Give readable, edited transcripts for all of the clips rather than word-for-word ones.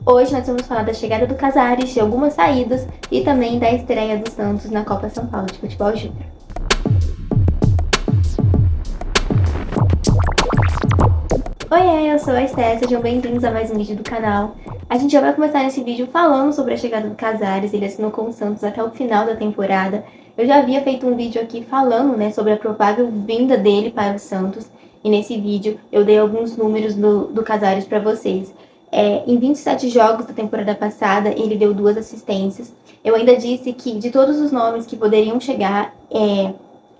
Hoje nós vamos falar da chegada do Casares, de algumas saídas e também da estreia do Santos na Copa São Paulo de Futebol Júnior. Oi, eu sou a Esté, sejam bem-vindos a mais um vídeo do canal. A gente já vai começar nesse vídeo falando sobre a chegada do Casares. Ele assinou com o Santos até o final da temporada. Eu já havia feito um vídeo aqui falando, sobre a provável vinda dele para o Santos. E nesse vídeo eu dei alguns números do Casares para vocês. Em 27 jogos da temporada passada, ele deu 2 assistências. Eu ainda disse que de todos os nomes que poderiam chegar,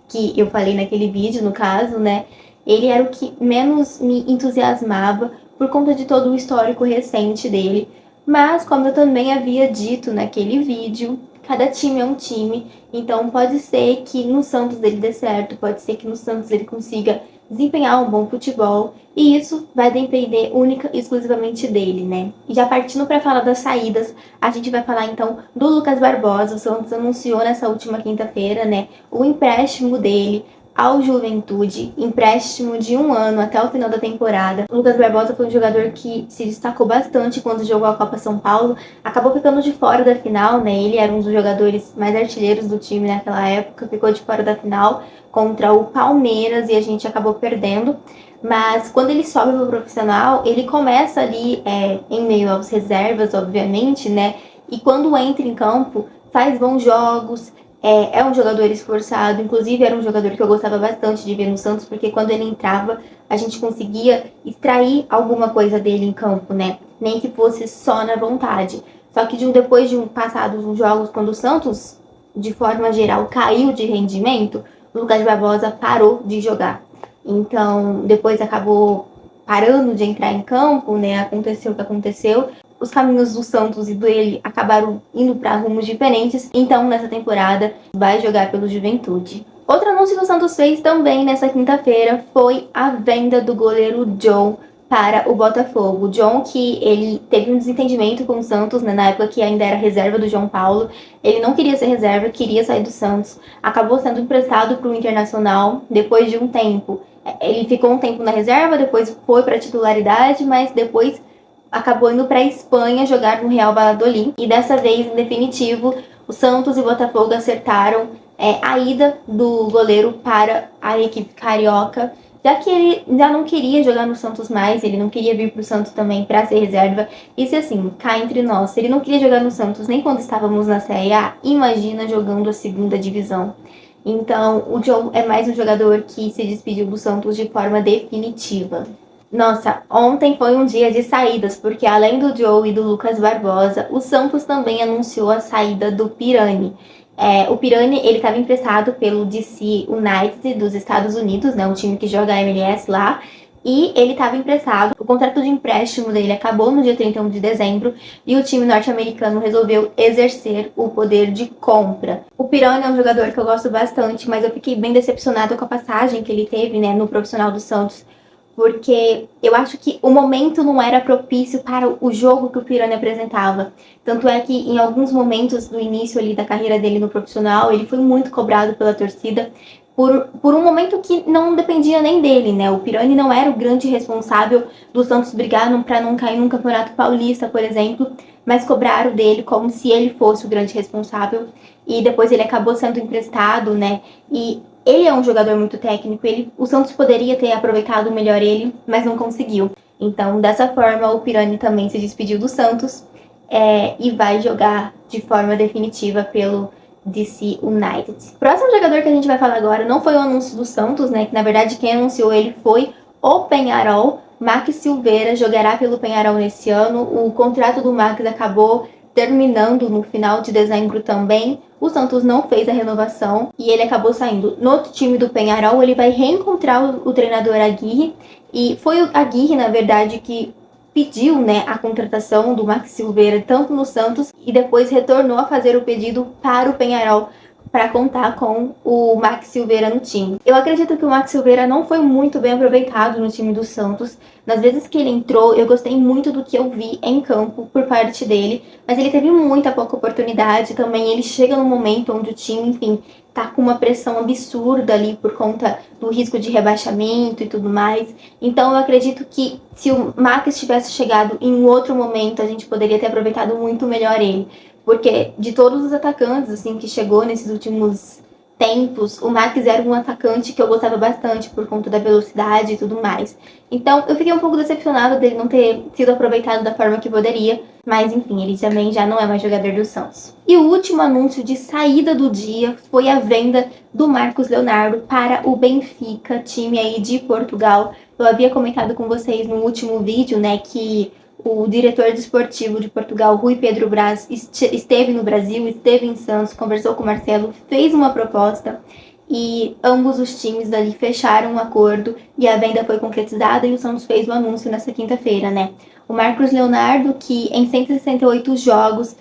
que eu falei naquele vídeo, no caso, ele era o que menos me entusiasmava por conta de todo o histórico recente dele. Mas, como eu também havia dito naquele vídeo, cada time é um time, então pode ser que no Santos ele dê certo, pode ser que no Santos ele consiga desempenhar um bom futebol, e isso vai depender única e exclusivamente dele, E já partindo para falar das saídas, a gente vai falar então do Lucas Barbosa. O Santos anunciou nessa última quinta-feira, o empréstimo dele ao Juventude, empréstimo de 1 ano até o final da temporada. O Lucas Barbosa foi um jogador que se destacou bastante quando jogou a Copa São Paulo, acabou ficando de fora da final, Ele era um dos jogadores mais artilheiros do time naquela época, ficou de fora da final contra o Palmeiras e a gente acabou perdendo. Mas quando ele sobe pro profissional, ele começa ali em meio às reservas, obviamente, E quando entra em campo, faz bons jogos. É um jogador esforçado, inclusive era um jogador que eu gostava bastante de ver no Santos, porque quando ele entrava, a gente conseguia extrair alguma coisa dele em campo, Nem que fosse só na vontade. Só que depois de passados uns jogos, quando o Santos, de forma geral, caiu de rendimento, o Lucas Barbosa parou de jogar. Então, depois acabou parando de entrar em campo, Aconteceu o que aconteceu. Os caminhos do Santos e dele acabaram indo para rumos diferentes. Então, nessa temporada, vai jogar pelo Juventude. Outro anúncio que o Santos fez também nessa quinta-feira foi a venda do goleiro John para o Botafogo. O John, que ele teve um desentendimento com o Santos, na época que ainda era reserva do João Paulo. Ele não queria ser reserva, queria sair do Santos. Acabou sendo emprestado para o Internacional depois de um tempo. Ele ficou um tempo na reserva, depois foi para a titularidade, mas depois acabou indo para a Espanha jogar no Real Valladolid. E dessa vez, em definitivo, o Santos e o Botafogo acertaram a ida do goleiro para a equipe carioca, já que ele já não queria jogar no Santos mais, ele não queria vir para o Santos também para ser reserva. E se assim, cá entre nós, se ele não queria jogar no Santos nem quando estávamos na Série A, imagina jogando a segunda divisão. Então, o John é mais um jogador que se despediu do Santos de forma definitiva. Nossa, ontem foi um dia de saídas, porque além do Joe e do Lucas Barbosa, o Santos também anunciou a saída do Pirani. O Pirani, ele estava emprestado pelo DC United dos Estados Unidos, um time que joga a MLS lá, e ele estava emprestado. O contrato de empréstimo dele acabou no dia 31 de dezembro e o time norte-americano resolveu exercer o poder de compra. O Pirani é um jogador que eu gosto bastante, mas eu fiquei bem decepcionada com a passagem que ele teve, no profissional do Santos, porque eu acho que o momento não era propício para o jogo que o Pirani apresentava. Tanto é que em alguns momentos do início ali da carreira dele no profissional, ele foi muito cobrado pela torcida por um momento que não dependia nem dele, O Pirani não era o grande responsável do Santos brigar para não cair num campeonato paulista, por exemplo, mas cobraram dele como se ele fosse o grande responsável. E depois ele acabou sendo emprestado, E ele é um jogador muito técnico, o Santos poderia ter aproveitado melhor ele, mas não conseguiu. Então, dessa forma, o Pirani também se despediu do Santos e vai jogar de forma definitiva pelo DC United. O próximo jogador que a gente vai falar agora não foi o anúncio do Santos, que na verdade quem anunciou ele foi o Peñarol. Max Silveira jogará pelo Peñarol nesse ano. O contrato do Max acabou terminando no final de dezembro também. O Santos não fez a renovação e ele acabou saindo. No time do Peñarol, ele vai reencontrar o treinador Aguirre, e foi o Aguirre, na verdade, que pediu a contratação do Max Silveira tanto no Santos e depois retornou a fazer o pedido para o Peñarol para contar com o Max Silveira no time. Eu acredito que o Max Silveira não foi muito bem aproveitado no time do Santos. Nas vezes que ele entrou, eu gostei muito do que eu vi em campo por parte dele, mas ele teve muita pouca oportunidade também. Ele chega no momento onde o time, enfim, tá com uma pressão absurda ali por conta do risco de rebaixamento e tudo mais. Então eu acredito que se o Max tivesse chegado em um outro momento, a gente poderia ter aproveitado muito melhor ele. Porque de todos os atacantes assim que chegou nesses últimos tempos, o Max era um atacante que eu gostava bastante por conta da velocidade e tudo mais. Então eu fiquei um pouco decepcionada dele não ter sido aproveitado da forma que poderia, mas enfim, ele também já não é mais jogador do Santos. E o último anúncio de saída do dia foi a venda do Marcos Leonardo para o Benfica, time aí de Portugal. Eu havia comentado com vocês no último vídeo, né, que o diretor desportivo de Portugal, Rui Pedro Braz, esteve no Brasil, esteve em Santos, conversou com o Marcelo, fez uma proposta e ambos os times ali fecharam um acordo e a venda foi concretizada e o Santos fez o anúncio nessa quinta-feira, né? O Marcos Leonardo, que em 168 jogos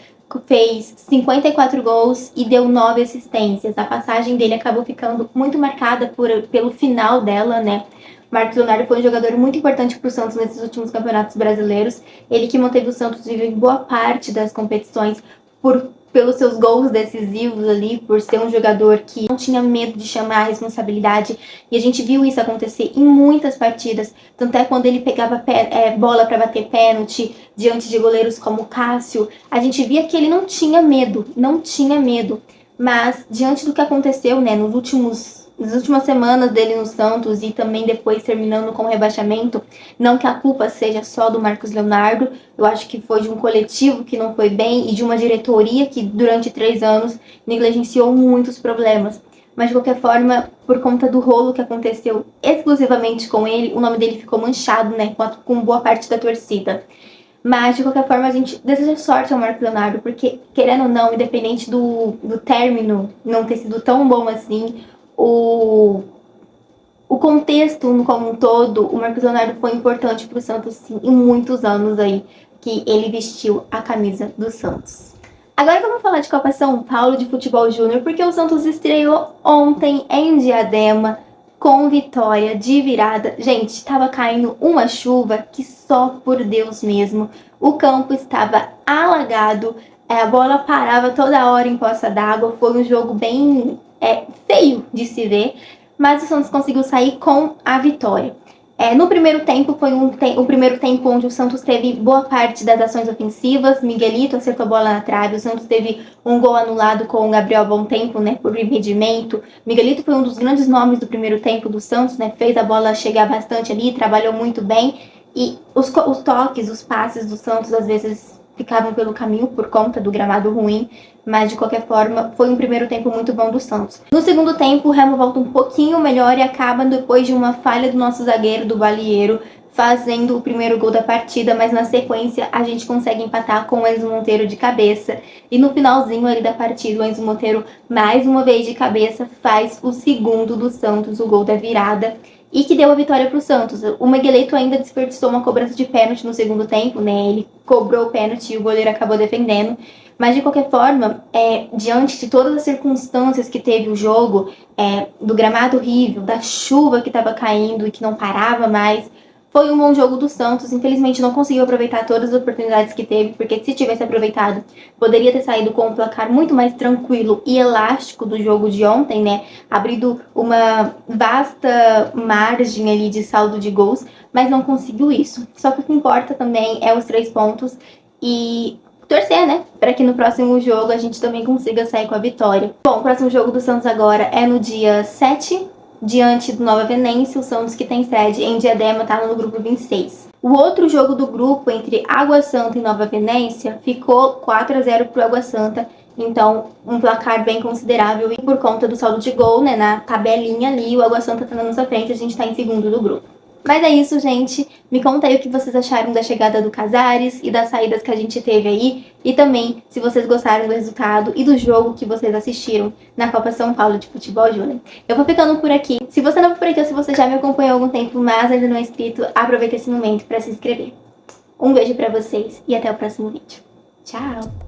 fez 54 gols e deu 9 assistências. A passagem dele acabou ficando muito marcada pelo final dela, né? Marcos Leonardo foi um jogador muito importante para o Santos nesses últimos campeonatos brasileiros. Ele que manteve o Santos vivo em boa parte das competições pelos seus gols decisivos ali, por ser um jogador que não tinha medo de chamar a responsabilidade. E a gente viu isso acontecer em muitas partidas. Tanto é quando ele pegava bola para bater pênalti diante de goleiros como o Cássio. A gente via que ele não tinha medo, não tinha medo. Mas diante do que aconteceu, né, nas últimas semanas dele no Santos e também depois terminando com o rebaixamento, não que a culpa seja só do Marcos Leonardo, eu acho que foi de um coletivo que não foi bem e de uma diretoria que durante 3 anos negligenciou muitos problemas. Mas de qualquer forma, por conta do rolo que aconteceu exclusivamente com ele, o nome dele ficou manchado, né, com boa parte da torcida. Mas, de qualquer forma, a gente deseja sorte ao Marcos Leonardo, porque, querendo ou não, independente do término não ter sido tão bom assim, o contexto como um todo, o Marcos Leonardo foi importante para o Santos, sim, em muitos anos aí que ele vestiu a camisa do Santos. Agora vamos falar de Copa São Paulo de Futebol Júnior, porque o Santos estreou ontem em Diadema com vitória de virada. Gente, estava caindo uma chuva que só por Deus mesmo. O campo estava alagado, a bola parava toda hora em poça d'água. Foi um jogo bem feio de se ver, mas o Santos conseguiu sair com a vitória. No primeiro tempo, foi o primeiro tempo onde o Santos teve boa parte das ações ofensivas. Miguelito acertou a bola na trave. O Santos teve um gol anulado com o Gabriel Bontempo, né, por impedimento. Miguelito foi um dos grandes nomes do primeiro tempo do Santos, né, fez a bola chegar bastante ali, trabalhou muito bem. E os toques, os passes do Santos, às vezes ficavam pelo caminho por conta do gramado ruim, mas de qualquer forma foi um primeiro tempo muito bom do Santos. No segundo tempo o Remo volta um pouquinho melhor e acaba depois de uma falha do nosso zagueiro, do Balieiro, fazendo o primeiro gol da partida, mas na sequência a gente consegue empatar com o Enzo Monteiro de cabeça e no finalzinho ali da partida o Enzo Monteiro mais uma vez de cabeça faz o segundo do Santos, o gol da virada, e que deu a vitória para o Santos. O Miguelito ainda desperdiçou uma cobrança de pênalti no segundo tempo, né? Ele cobrou o pênalti e o goleiro acabou defendendo. Mas, de qualquer forma, diante de todas as circunstâncias que teve o jogo, do gramado horrível, da chuva que estava caindo e que não parava mais, foi um bom jogo do Santos. Infelizmente, não conseguiu aproveitar todas as oportunidades que teve, porque se tivesse aproveitado, poderia ter saído com um placar muito mais tranquilo e elástico do jogo de ontem, né? Abrindo uma vasta margem ali de saldo de gols, mas não conseguiu isso. Só que o que importa também é os 3 pontos e torcer, né? Para que no próximo jogo a gente também consiga sair com a vitória. Bom, o próximo jogo do Santos agora é no dia 7, diante do Nova Venécia. O Santos, que tem sede em Diadema, tá no grupo 26. O outro jogo do grupo, entre Água Santa e Nova Venécia, ficou 4-0 pro Água Santa. Então, um placar bem considerável. E por conta do saldo de gol, né, na tabelinha ali, o Água Santa tá na nossa frente, a gente tá em segundo do grupo. Mas é isso, gente. Me conta aí o que vocês acharam da chegada do Casares e das saídas que a gente teve aí. E também se vocês gostaram do resultado e do jogo que vocês assistiram na Copa São Paulo de Futebol Júnior. Eu vou ficando por aqui. Se você não for por aqui ou se você já me acompanhou há algum tempo, mas ainda não é inscrito, aproveita esse momento para se inscrever. Um beijo para vocês e até o próximo vídeo. Tchau!